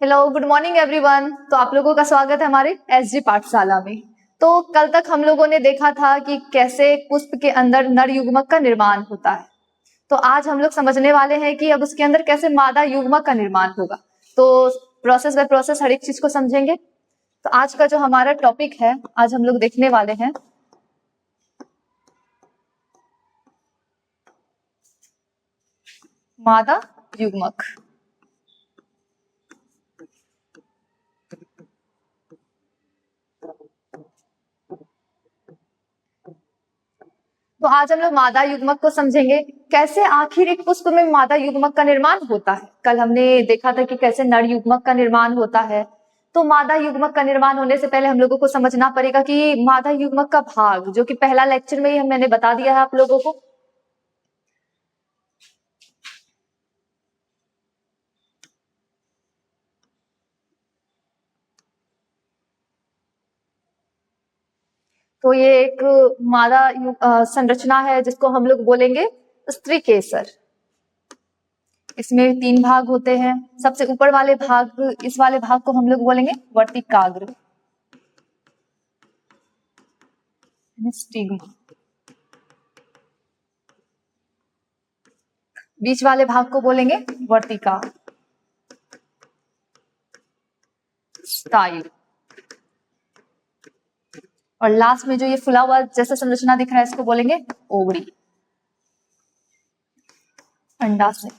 Hello, good morning everyone. तो आप लोगों का स्वागत है हमारे एसजी पाठशाला में। तो कल तक हम लोगों ने देखा था कि कैसे पुष्प के अंदर नर युग्मक का निर्माण होता है। तो आज हम लोग समझने वाले हैं कि अब उसके अंदर कैसे मादा युग्मक का निर्माण होगा। तो प्रोसेस बाय प्रोसेस हर एक चीज को समझेंगे। तो आज का जो हमारा टॉपिक है, आज हम लोग देखने वाले हैं मादा युग्मक। तो आज हम लोग मादा युग्मक को समझेंगे, कैसे आखिर एक पुष्प में मादा युग्मक का निर्माण होता है। कल हमने देखा था कि कैसे नर युग्मक का निर्माण होता है। तो मादा युग्मक का निर्माण होने से पहले हम लोगों को समझना पड़ेगा कि मादा युग्मक का भाग, जो कि पहला लेक्चर में ही मैंने बता दिया है आप लोगों को। तो ये एक मादा संरचना है जिसको हम लोग बोलेंगे स्त्री केसर। इसमें 3 भाग होते हैं। सबसे ऊपर वाले भाग, इस वाले भाग को हम लोग बोलेंगे वर्तिकाग्र, स्टिग्मा। बीच वाले भाग को बोलेंगे वर्तिका, स्टाइल। और लास्ट में जो ये फुला हुआ जैसा संरचना दिख रहा है, इसको बोलेंगे ओवरी, अंडाशय।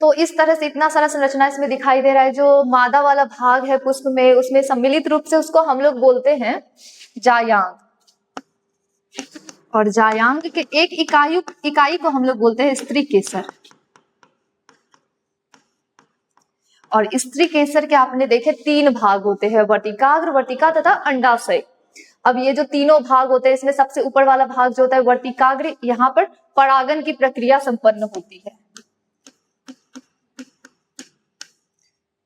तो इस तरह से इतना सारा संरचना इसमें दिखाई दे रहा है। जो मादा वाला भाग है पुष्प में, उसमें सम्मिलित रूप से उसको हम लोग बोलते हैं जायांग। और जायांग के एक इकाई को हम लोग बोलते हैं स्त्री केसर। और स्त्री केसर के आपने देखे 3 भाग होते हैं, वर्तिकाग्र, वर्तिका तथा अंडाशय। अब ये जो तीनों भाग होते हैं, इसमें सबसे ऊपर वाला भाग जो होता है वर्तिकाग्र, यहाँ पर परागन की प्रक्रिया संपन्न होती है,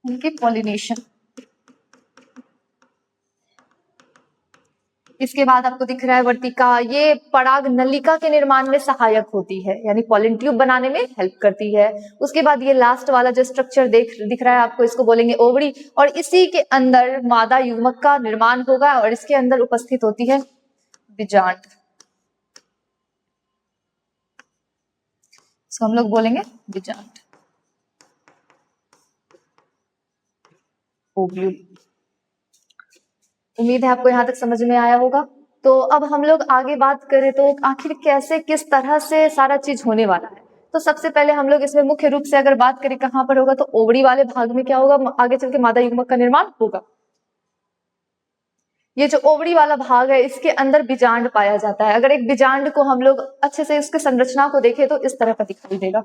उनकी पॉलिनेशन। इसके बाद आपको दिख रहा है वर्तिका, ये पराग नलिका के निर्माण में सहायक होती है, यानी पॉलिन ट्यूब बनाने में हेल्प करती है। उसके बाद ये लास्ट वाला जो स्ट्रक्चर दिख रहा है आपको, इसको बोलेंगे ओवरी। और इसी के अंदर मादा युग्मक का निर्माण होगा और इसके अंदर उपस्थित होती है बीजांड। इसको हम लोग बोलेंगे बीजांड, ओव्यूल। उम्मीद है आपको यहाँ तक समझ में आया होगा। तो अब हम लोग आगे बात करें तो आखिर कैसे, किस तरह से सारा चीज होने वाला है। तो सबसे पहले हम लोग इसमें मुख्य रूप से अगर बात करें कहाँ पर होगा, तो ओवरी वाले भाग में क्या होगा, आगे चल के मादा युग्मक का निर्माण होगा। ये जो ओवरी वाला भाग है, इसके अंदर बीजांड पाया जाता है। अगर एक बीजांड को हम लोग अच्छे से इसके संरचना को देखें तो इस तरह का दिखाई देगा।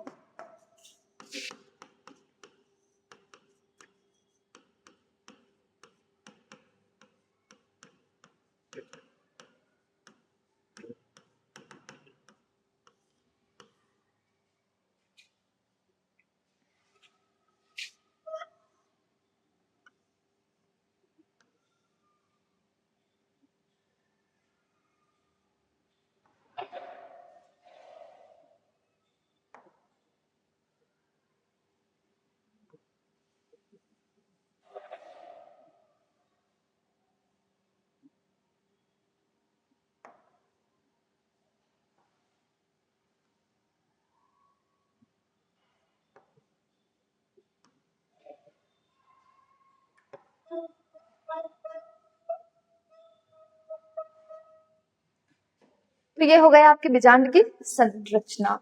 तो ये हो गया आपके बीजांड की संरचना।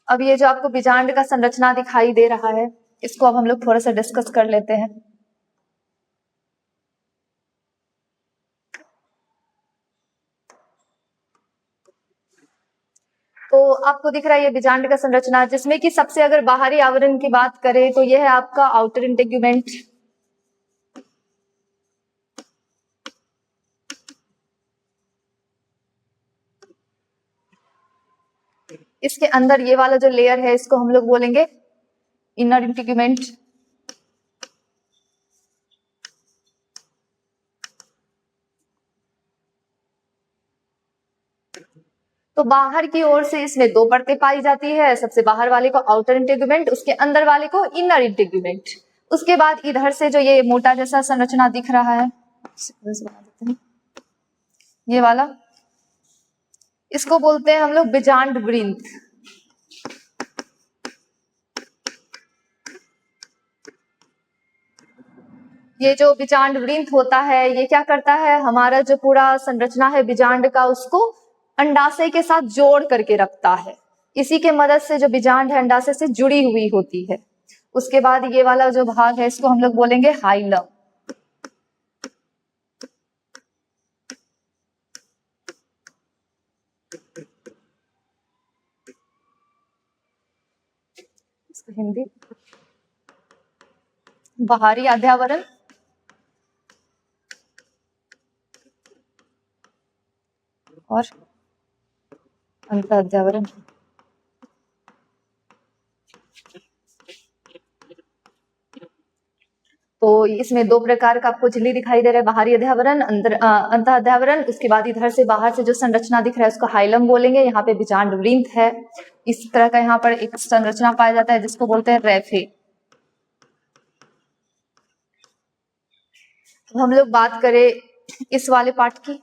अब ये जो आपको बीजांड का संरचना दिखाई दे रहा है, इसको अब हम लोग थोड़ा सा डिस्कस कर लेते हैं। तो आपको दिख रहा है ये बीजांड का संरचना, जिसमें कि सबसे अगर बाहरी आवरण की बात करें तो यह है आपका आउटर इंटेग्यूमेंट। इसके अंदर ये वाला जो लेयर है, इसको हम लोग बोलेंगे इनर इंटेग्यूमेंट। तो बाहर की ओर से इसमें दो परतें पाई जाती है, सबसे बाहर वाले को आउटर इंटेगुमेंट, उसके अंदर वाले को इनर इंटेगुमेंट। उसके बाद इधर से जो ये मोटा जैसा संरचना दिख रहा है, ये वाला, इसको बोलते हैं हम लोग बिजांड वृंत। ये जो बिजांड वृंत होता है ये क्या करता है, हमारा जो पूरा संरचना है बिजांड का उसको अंडाशय के साथ जोड़ करके रखता है। इसी के मदद से जो बिजांड है अंडाशय से जुड़ी हुई होती है। उसके बाद ये वाला जो भाग है इसको हम लोग बोलेंगे हाइलम। हिंदी बाहरी अध्यावरण और अंत अध्यावरण। तो इसमें दो प्रकार का आपको झिल्ली दिखाई दे रहा है, बाहरी अध्यावरण, अंत अध्यावरण। उसके बाद इधर से बाहर से जो संरचना दिख रहा है उसको हाइलम बोलेंगे। यहाँ पे बिजांड वृंत है। इस तरह का यहाँ पर एक संरचना पाया जाता है जिसको बोलते हैं रेफे। हम लोग बात करें इस वाले पार्ट की,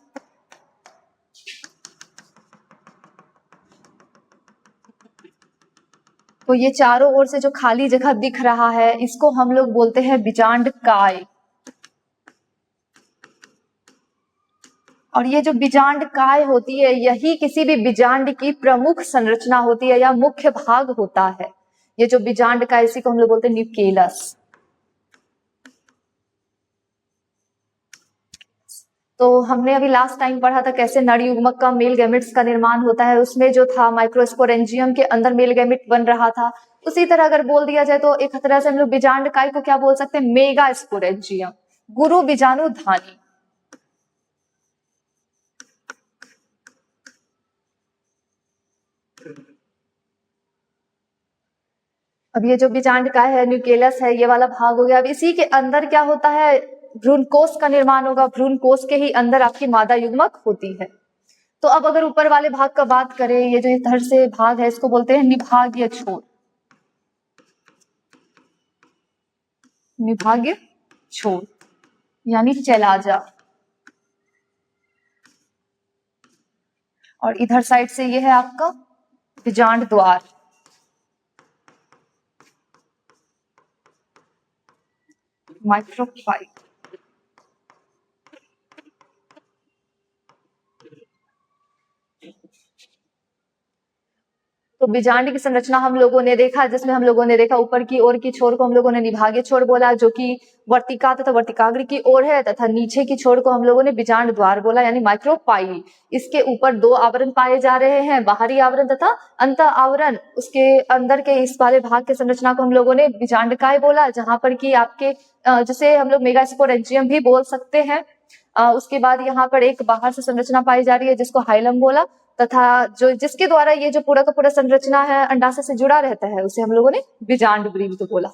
तो ये चारों ओर से जो खाली जगह दिख रहा है इसको हम लोग बोलते हैं बिजांड काय। और ये जो बिजांड काय होती है यही किसी भी बिजांड की प्रमुख संरचना होती है या मुख्य भाग होता है। ये जो बिजांड काय इसी को हम लोग बोलते हैं न्यूक्लियस। तो हमने अभी लास्ट टाइम पढ़ा था कैसे नर युग्मक का मेल गैमेट्स का निर्माण होता है। उसमें जो था माइक्रोस्पोरेंजियम के अंदर मेल गैमेट बन रहा था। उसी तरह अगर बोल दिया जाए तो एक तरह से हम लोग बिजांड काय को क्या बोल सकते हैं, मेगा स्पोरेंजियम, गुरु बीजाणु धानी। अब ये जो बिजांड काय है न्यूक्लियस है, ये वाला भाग हो गया। अब इसी के अंदर क्या होता है, भ्रूण कोष का निर्माण होगा। भ्रूण कोष के ही अंदर आपकी मादा युग्मक होती है। तो अब अगर ऊपर वाले भाग का बात करें, ये जो इधर से भाग है इसको बोलते हैं निभागीय छोर। निभागीय छोर यानी चैलाजा। और इधर साइड से ये है आपका बिजांड द्वार। माइक्रोफाइल। तो बिजांड की संरचना हम लोगों ने देखा, जिसमें हम लोगों ने देखा ऊपर की ओर की छोर को हम लोगों ने निभागीय छोर बोला, जो कि वर्तिका तथा वर्तिकाग्र की ओर है, तथा नीचे की छोर को हम लोगों ने बिजांड द्वार बोला यानी माइक्रोपाइल। इसके ऊपर दो आवरण पाए जा रहे हैं, बाहरी आवरण तथा अंत आवरण। उसके अंदर के इस वाले भाग के संरचना को हम लोगों ने बिजांड काय बोला, जहां पर की आपके जिसे हम लोग मेगास्पोरेंजियम भी बोल सकते हैं। उसके बाद यहाँ पर एक बाहर से संरचना पाई जा रही है जिसको हाइलम बोला, तथा जो जिसके द्वारा ये जो पूरा का पूरा संरचना है अंडाशय से जुड़ा रहता है उसे हम लोगों ने बिजांड वृंत बोला।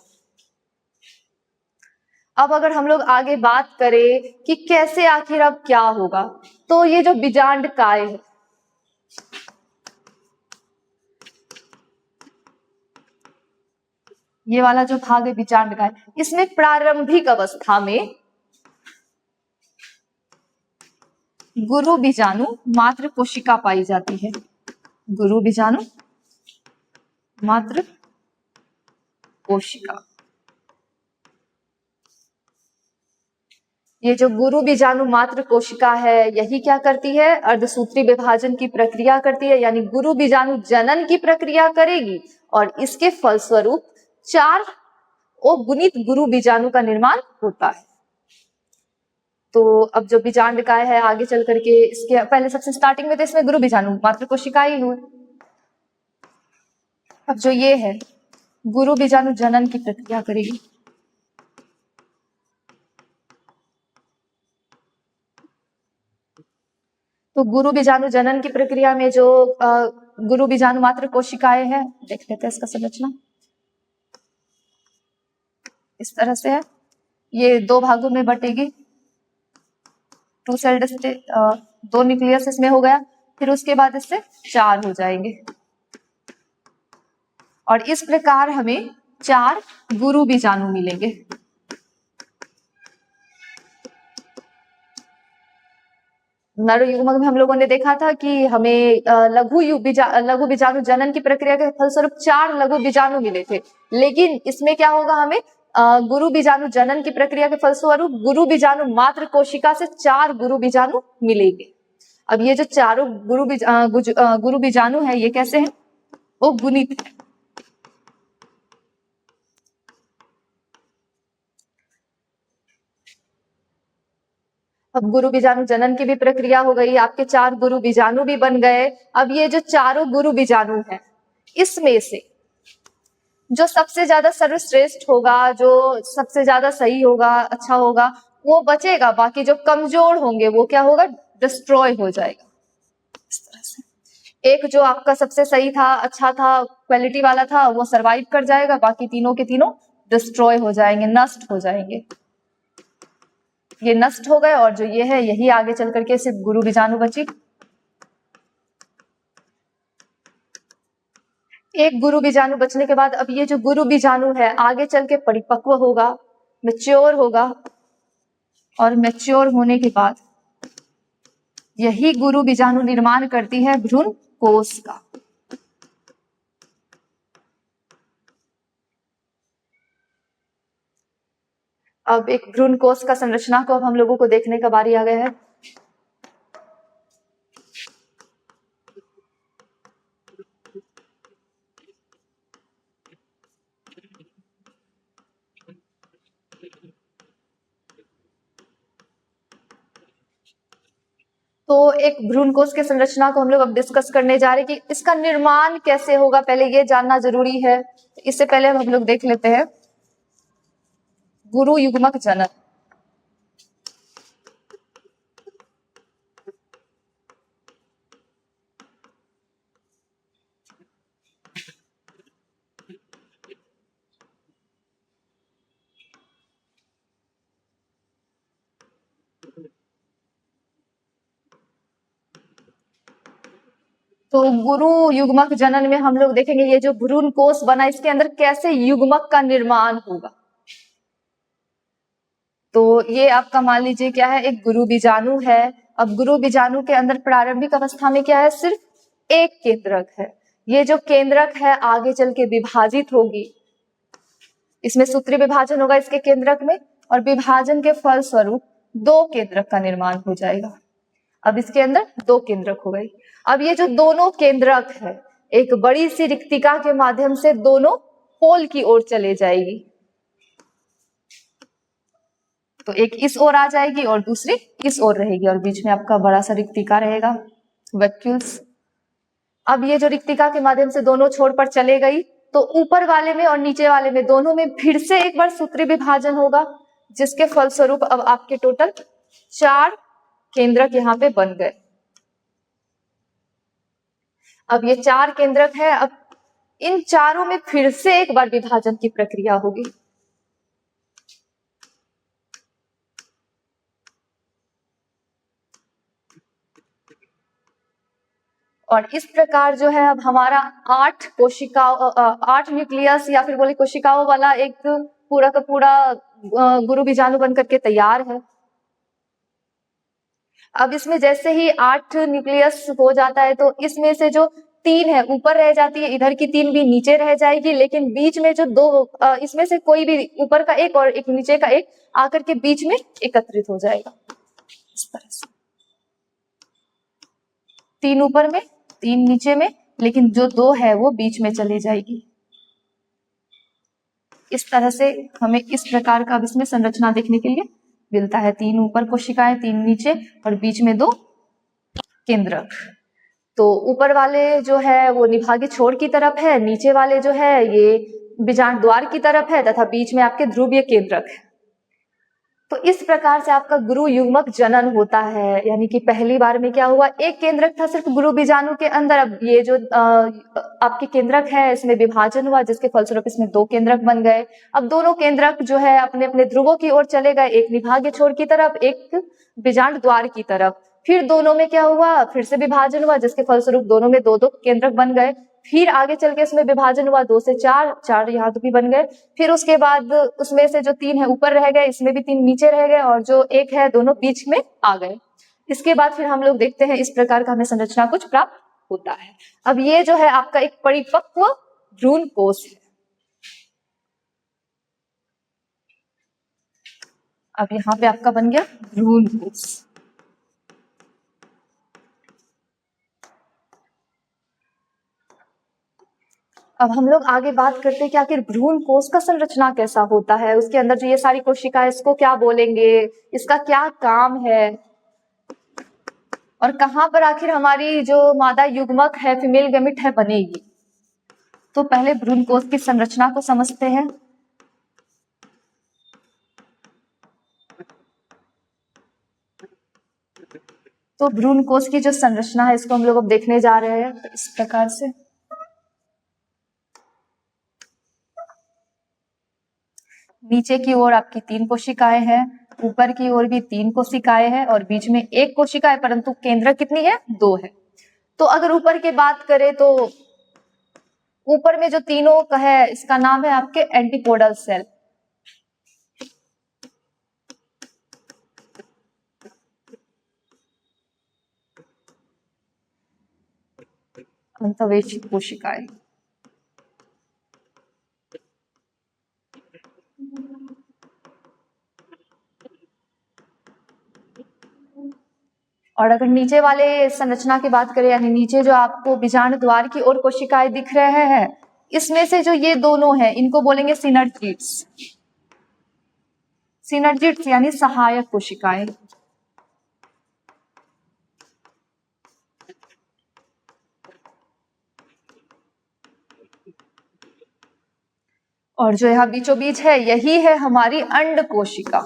अब अगर हम लोग आगे बात करें कि कैसे आखिर अब क्या होगा, तो ये जो बिजांड काय है, ये वाला जो भाग है बिजांड काय, इसमें प्रारंभिक अवस्था में गुरु बीजाणु मात्र कोशिका पाई जाती है। गुरु बीजाणु मात्र कोशिका। ये जो गुरु बीजाणु मात्र कोशिका है यही क्या करती है, अर्धसूत्री विभाजन की प्रक्रिया करती है, यानी गुरु बीजाणु जनन की प्रक्रिया करेगी और इसके फलस्वरूप 4 गुणित गुरु बीजाणु का निर्माण होता है। तो अब जो बिजांड काय है आगे चल करके इसके पहले सबसे स्टार्टिंग में तो इसमें गुरु बीजाणु मात्र कोशिका ही हुए। अब जो ये है गुरु बीजाणु जनन की प्रक्रिया करेगी। तो गुरु बीजाणु जनन की प्रक्रिया में जो गुरु बीजाणु मात्र कोशिकाएं हैं, देख लेते हैं इसका संरचना। इस तरह से है, ये 2 भागों में बटेगी। 2 सेल्ड स्टेट, 2 न्यूक्लियस इसमें हो गया। फिर उसके बाद इससे 4 हो जाएंगे और इस प्रकार हमें 4 गुरु बीजाणु मिलेंगे। नर युग्मक में हम लोगों ने देखा था कि हमें लघु बीजाणु जनन की प्रक्रिया के फलस्वरूप 4 लघु बीजाणु मिले थे, लेकिन इसमें क्या होगा, हमें गुरु बीजाणु जनन की प्रक्रिया के फलस्वरूप गुरु बीजाणु मात्र कोशिका से 4 गुरु बीजाणु मिलेंगे। अब ये जो चारों गुरु बीजाणु है ये कैसे हैं, वो गुणित है। अब गुरु बीजाणु जनन की भी प्रक्रिया हो गई, आपके 4 गुरु बीजाणु भी बन गए। अब ये जो चारों गुरु बीजाणु हैं, इसमें से जो सबसे ज्यादा सर्वश्रेष्ठ होगा, जो सबसे ज्यादा सही होगा, अच्छा होगा, वो बचेगा। बाकी जो कमजोर होंगे वो क्या होगा, डिस्ट्रॉय हो जाएगा। इस तरह से एक जो आपका सबसे सही था, अच्छा था, क्वालिटी वाला था, वो सरवाइव कर जाएगा, बाकी तीनों के तीनों डिस्ट्रॉय हो जाएंगे, नष्ट हो जाएंगे। ये नष्ट हो गए और जो ये है यही आगे चल करके सिर्फ गुरु बीजाणु बची। एक गुरु बीजाणु बचने के बाद अब ये जो गुरु बीजाणु है आगे चल के परिपक्व होगा, मैच्योर होगा, और मैच्योर होने के बाद यही गुरु बीजाणु निर्माण करती है भ्रूण कोश का। अब एक भ्रूण कोश का संरचना को अब हम लोगों को देखने का बारी आ गया है। तो एक भ्रूण कोश के संरचना को हम लोग अब डिस्कस करने जा रहे हैं कि इसका निर्माण कैसे होगा, पहले ये जानना जरूरी है। इससे पहले हम लोग देख लेते हैं गुरु युग्मक जनन। तो गुरु युग्मक जनन में हम लोग देखेंगे ये जो भ्रूण कोश बना इसके अंदर कैसे युग्मक का निर्माण होगा। तो ये आपका मान लीजिए क्या है, एक गुरु बीजाणु है। अब गुरु बीजाणु के अंदर प्रारंभिक अवस्था में क्या है, सिर्फ एक केंद्रक है। ये जो केंद्रक है आगे चल के विभाजित होगी, इसमें सूत्री विभाजन होगा इसके केंद्रक में, और विभाजन के फलस्वरूप 2 केंद्रक का निर्माण हो जाएगा। अब इसके अंदर 2 केंद्रक हो गई। अब ये जो दोनों केंद्रक है एक बड़ी सी रिक्तिका के माध्यम से दोनों पोल की ओर चले जाएगी। तो एक इस ओर आ जाएगी और दूसरी इस ओर रहेगी, और बीच में आपका बड़ा सा रिक्तिका रहेगा, वैक्यूल्स। अब ये जो रिक्तिका के माध्यम से दोनों छोर पर चले गई, तो ऊपर वाले में और नीचे वाले में दोनों में फिर से एक बार सूत्री विभाजन होगा, जिसके फलस्वरूप अब आपके टोटल 4 केंद्रक यहाँ पे बन गए। अब ये 4 केंद्रक है, अब इन चारों में फिर से एक बार विभाजन की प्रक्रिया होगी। और इस प्रकार जो है अब हमारा 8 न्यूक्लियस या फिर बोले कोशिकाओं वाला एक पूरा का पूरा गुरु बीजाणु बनकर के तैयार है। अब इसमें जैसे ही 8 न्यूक्लियस हो जाता है तो इसमें से जो 3 है ऊपर रह जाती है, इधर की 3 भी नीचे रह जाएगी, लेकिन बीच में जो 2 इसमें से कोई भी ऊपर का एक और एक नीचे का एक आकर के बीच में एकत्रित हो जाएगा। इस तरह से 3 ऊपर में 3 नीचे में, लेकिन जो 2 है वो बीच में चली जाएगी। इस तरह से हमें इस प्रकार का इसमें संरचना देखने के लिए मिलता है। 3 ऊपर कोशिकाएं, 3 नीचे, और बीच में 2 केंद्रक। तो ऊपर वाले जो है वो निभागी छोर की तरफ है, नीचे वाले जो है ये बीजांड द्वार की तरफ है, तथा बीच में आपके ध्रुवीय केंद्रक है। तो इस प्रकार से आपका गुरु युग्मक जनन होता है। यानी कि पहली बार में क्या हुआ, एक केंद्रक था सिर्फ गुरु बीजाणु के अंदर, अब ये जो आपके केंद्रक है इसमें विभाजन हुआ, जिसके फलस्वरूप इसमें 2 केंद्रक बन गए। अब दोनों केंद्रक जो है अपने अपने ध्रुवों की ओर चले गए, एक निभागे छोर की तरफ, एक बीजांड द्वार की तरफ। फिर दोनों में क्या हुआ, फिर से विभाजन हुआ, जिसके फलस्वरूप दोनों में दो दो केंद्रक बन गए। फिर आगे चल के इसमें विभाजन हुआ, 2 से 4, 4 यहाँ तो भी बन गए। फिर उसके बाद उसमें से जो 3 है ऊपर रह गए, इसमें भी 3 नीचे रह गए, और जो 1 है दोनों बीच में आ गए। इसके बाद फिर हम लोग देखते हैं इस प्रकार का हमें संरचना कुछ प्राप्त होता है। अब ये जो है आपका एक परिपक्व भ्रूण कोश है। अब यहाँ पे आपका बन गया भ्रूण कोश। अब हम लोग आगे बात करते हैं कि आखिर भ्रूण कोश का संरचना कैसा होता है, उसके अंदर जो ये सारी कोशिकाएं, इसको क्या बोलेंगे, इसका क्या काम है, और कहाँ पर आखिर हमारी जो मादा युग्मक है, फीमेल गैमेट है, बनेगी। तो पहले भ्रूण कोश की संरचना को समझते हैं। तो भ्रूण कोश की जो संरचना है इसको हम लोग अब देखने जा रहे हैं। तो इस प्रकार से नीचे की ओर आपकी 3 कोशिकाएं हैं, ऊपर की ओर भी 3 कोशिकाएं हैं, और बीच में 1 कोशिका है, परंतु केंद्र कितनी है, 2 है। तो अगर ऊपर की बात करें तो ऊपर में जो तीनों का है इसका नाम है आपके एंटीपोडल सेल। अंतःवेशी कोशिकाएं। और अगर नीचे वाले संरचना की बात करें, यानी नीचे जो आपको बीजाणु द्वार की ओर कोशिकाएं दिख रहे हैं, इसमें से जो ये दोनों हैं इनको बोलेंगे सिनर्जिड्स। सिनर्जिड्स यानी सहायक कोशिकाएं। और जो यहाँ बीचों बीच है यही है हमारी अंड कोशिका,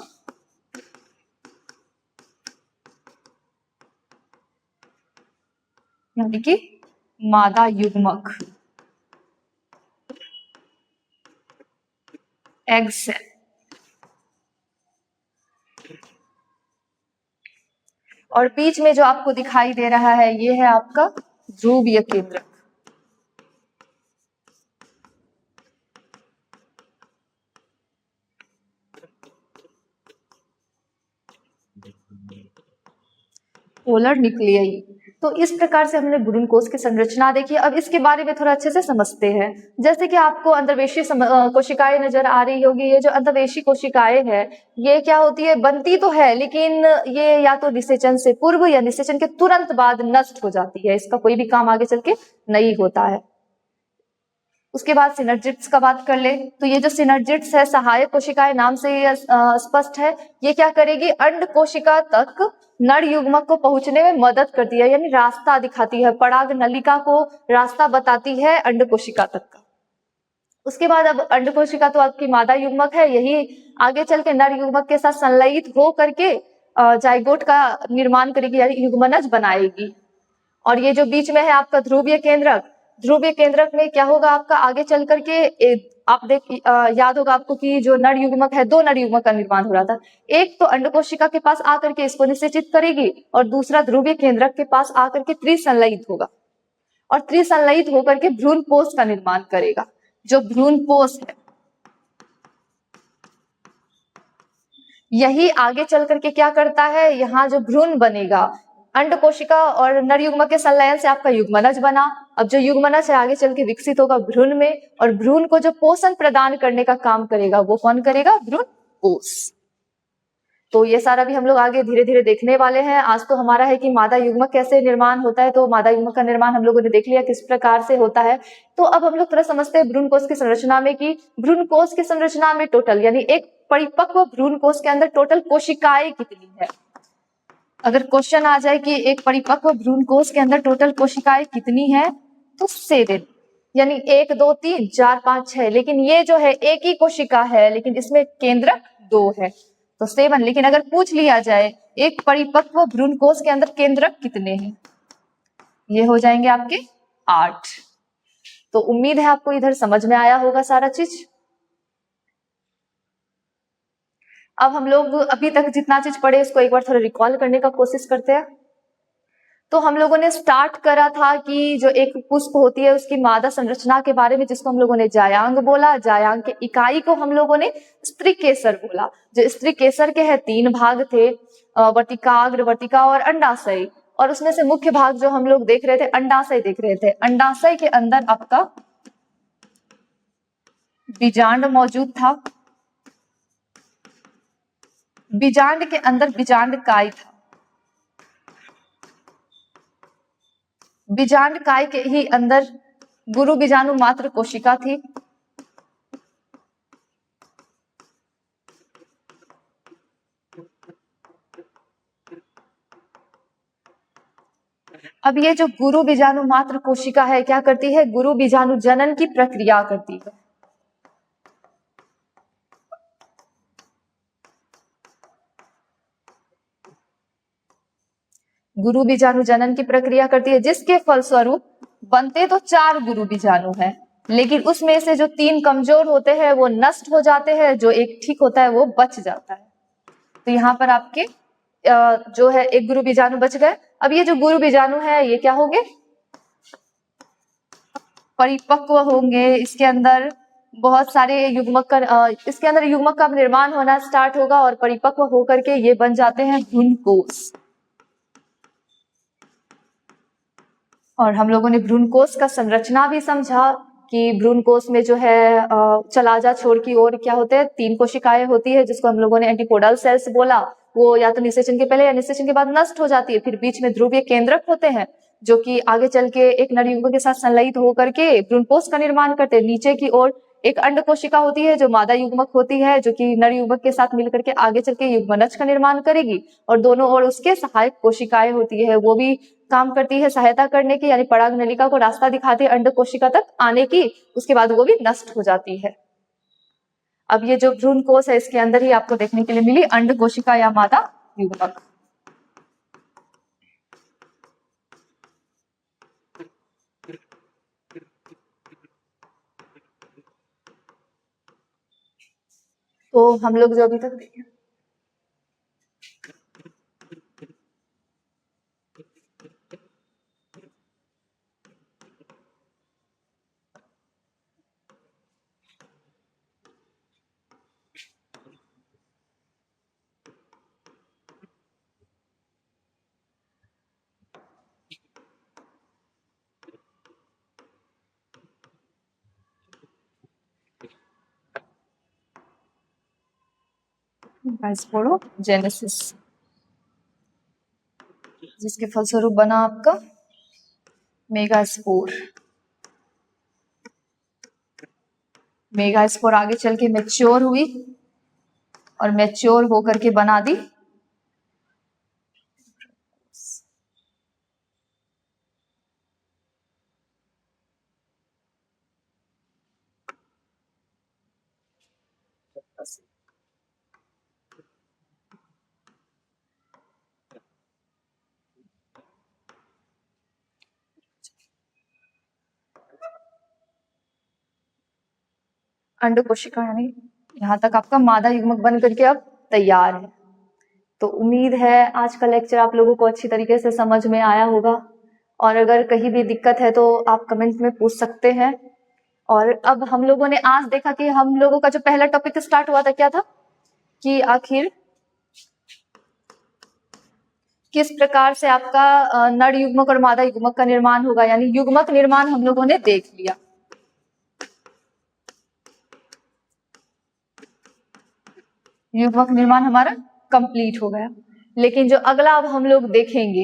यानी कि मादा युग्मक, एग सेल। और बीच में जो आपको दिखाई दे रहा है ये है आपका ध्रुवीय केंद्रक। Polar nuclei. तो इस प्रकार से हमने भ्रूण कोश की संरचना देखी। अब इसके बारे में थोड़ा अच्छे से समझते हैं। जैसे कि आपको अंतर्वेशी कोशिकाएं नजर आ रही होगी। ये जो अंतर्वेशी कोशिकाएं है ये क्या होती है, बनती तो है लेकिन ये या तो निषेचन से पूर्व या निषेचन के तुरंत बाद नष्ट हो जाती है, इसका कोई भी काम आगे चल के नहीं होता है। उसके बाद सिनर्जिड्स का बात कर ले तो ये जो सिनर्जिड्स है, सहायक कोशिकाएं, नाम से ये स्पष्ट है, ये क्या करेगी, अंड कोशिका तक नर युग्मक को पहुंचने में मदद करती है, यानी रास्ता दिखाती है, पराग नलिका को रास्ता बताती है अंड कोशिका तक का। उसके बाद अब अंड कोशिका तो आपकी मादा युग्मक है, यही आगे चल के नर युग्मक के साथ संलयित हो करके जाइगोट का निर्माण करेगी, यानी युग्मनज बनाएगी। और ये जो बीच में है आपका ध्रुवीय केंद्रक, ध्रुवीय केंद्रक में क्या होगा आपका आगे चल करके आप याद होगा आपको कि जो नर युग्मक है, 2 नर युग्मक का निर्माण हो रहा था। एक तो अंड कोशिका के पास आकर के इसको निषेचित करेगी और दूसरा ध्रुवीय केंद्रक के पास आकर के त्रिसंलयित होगा और त्रिसंलयित होकर के भ्रूण पोष का निर्माण करेगा। जो भ्रूण पोष है यही आगे चल करके क्या करता है, यहाँ जो भ्रूण बनेगा, अंड कोशिका और नर युग्मक के संलयन से आपका युग्मनज बना। अब जो युग्मनज है आगे चल के विकसित होगा भ्रूण में, और भ्रूण को जो पोषण प्रदान करने का काम करेगा वो कौन करेगा, भ्रूण पोष। तो ये सारा भी हम लोग आगे धीरे धीरे देखने वाले हैं। आज तो हमारा है कि मादा युग्मक कैसे निर्माण होता है, तो मादा युग्मक का निर्माण हम लोगों ने देख लिया किस प्रकार से होता है। तो अब हम लोग थोड़ा समझते हैं भ्रूण कोष की संरचना में कि भ्रूण कोष की संरचना में टोटल, यानी एक परिपक्व भ्रूण कोष के अंदर टोटल कोशिकाएं कितनी है। अगर क्वेश्चन आ जाए कि एक परिपक्व भ्रूण कोष के अंदर टोटल कोशिकाएं कितनी है, तो 7, यानी 1 2 3 4 5 6, लेकिन ये जो है एक ही कोशिका है लेकिन इसमें केंद्रक 2 है तो 7। लेकिन अगर पूछ लिया जाए एक परिपक्व भ्रूण कोष के अंदर केंद्रक कितने हैं, ये हो जाएंगे आपके 8। तो उम्मीद है आपको इधर समझ में आया होगा सारा चीज। अब हम लोग अभी तक जितना चीज पढ़े उसको एक बार थोड़ा रिकॉल करने का कोशिश करते हैं। तो हम लोगों ने स्टार्ट करा था कि जो एक पुष्प होती है उसकी मादा संरचना के बारे में, जिसको हम लोगों ने जायांग बोला। जायांग के इकाई को हम लोगों ने स्त्री केसर बोला। जो स्त्री केसर के है 3 भाग थे, वर्तिकाग्र, वर्तिका और अंडाशय। और उसमें से मुख्य भाग जो हम लोग देख रहे थे, अंडाशय देख रहे थे। अंडाशय के अंदर आपका बीजांड मौजूद था। बीजांड के अंदर बीजांड काय था। बीजांड काय के ही अंदर गुरु बीजाणु मात्र कोशिका थी। अब ये जो गुरु बीजाणु मात्र कोशिका है क्या करती है? गुरु बीजाणु जनन की प्रक्रिया करती है। गुरु बीजाणु जनन की प्रक्रिया करती है, जिसके फलस्वरूप बनते तो 4 गुरु बीजाणु हैं, लेकिन उसमें से जो 3 कमजोर होते हैं वो नष्ट हो जाते हैं, जो एक ठीक होता है वो बच जाता है। तो यहाँ पर आपके जो है एक गुरु बीजाणु बच गए। अब ये जो गुरु बीजाणु है ये क्या होंगे? परिपक्व होंगे। इसके अंदर बहुत सारे युग्मक का इसके अंदर युग्मक का निर्माण होना स्टार्ट होगा और परिपक्व होकर के ये बन जाते हैं भ्रूणकोश। और हम लोगों ने भ्रूणकोश का संरचना भी समझा कि भ्रूणकोश में जो है चलाजा छोड़ की ओर क्या होते हैं? 3 कोशिकाएं होती है, जिसको हम लोगों ने एंटीपोडल सेल्स बोला। वो या तो निषेचन के पहले या निषेचन के बाद नष्ट हो जाती है। फिर बीच में ध्रुवीय केंद्रक होते हैं, जो कि आगे चल के एक नर युग्मक के साथ संलयित होकर के भ्रूणकोश का निर्माण करते हैं। नीचे की ओर एक अंड कोशिका होती है जो मादा युग्मक होती है, जो कि नर युग्मक के साथ मिलकर के आगे चल के युग्मनज का निर्माण करेगी। और दोनों ओर उसके सहायक कोशिकाएं होती है, वो भी काम करती है सहायता करने की, यानी पराग नलिका को रास्ता दिखाती है अंड कोशिका तक आने की। उसके बाद वो भी नष्ट हो जाती है। अब ये जो भ्रूणकोश है इसके अंदर ही आपको देखने के लिए मिली अंड कोशिका या मादा युग्मक। तो हम लोग जो अभी तक देखे स्पोरोजेनेसिस, जिसके फलस्वरूप बना आपका मेगास्पोर। मेगास्पोर आगे चल के मैच्योर हुई और मैच्योर होकर के बना दी अंड कोशिका, यानी यहाँ तक आपका मादा युग्मक बन करके अब तैयार है। तो उम्मीद है आज का लेक्चर आप लोगों को अच्छी तरीके से समझ में आया होगा। और अगर कहीं भी दिक्कत है तो आप कमेंट में पूछ सकते हैं। और अब हम लोगों ने आज देखा कि हम लोगों का जो पहला टॉपिक स्टार्ट हुआ था क्या था, कि आखिर किस प्रकार से आपका नर युग्मक और मादा युग्मक का निर्माण होगा, यानी युग्मक निर्माण हम लोगों ने देख लिया। युग्मक निर्माण हमारा कंप्लीट हो गया। लेकिन जो अगला अब हम लोग देखेंगे,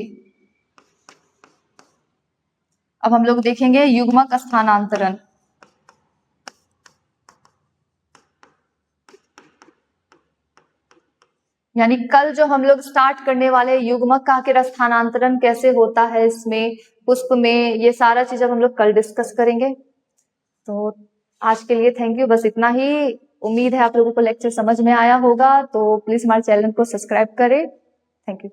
अब हम लोग देखेंगे युग्मक स्थानांतरण। यानी कल जो हम लोग स्टार्ट करने वाले युग्मक का आखिर स्थानांतरण कैसे होता है इसमें, पुष्प में, ये सारा चीज अब हम लोग कल डिस्कस करेंगे। तो आज के लिए थैंक यू, बस इतना ही। उम्मीद है आप लोगों को लेक्चर समझ में आया होगा। तो प्लीज हमारे चैनल को सब्सक्राइब करें। Thank you.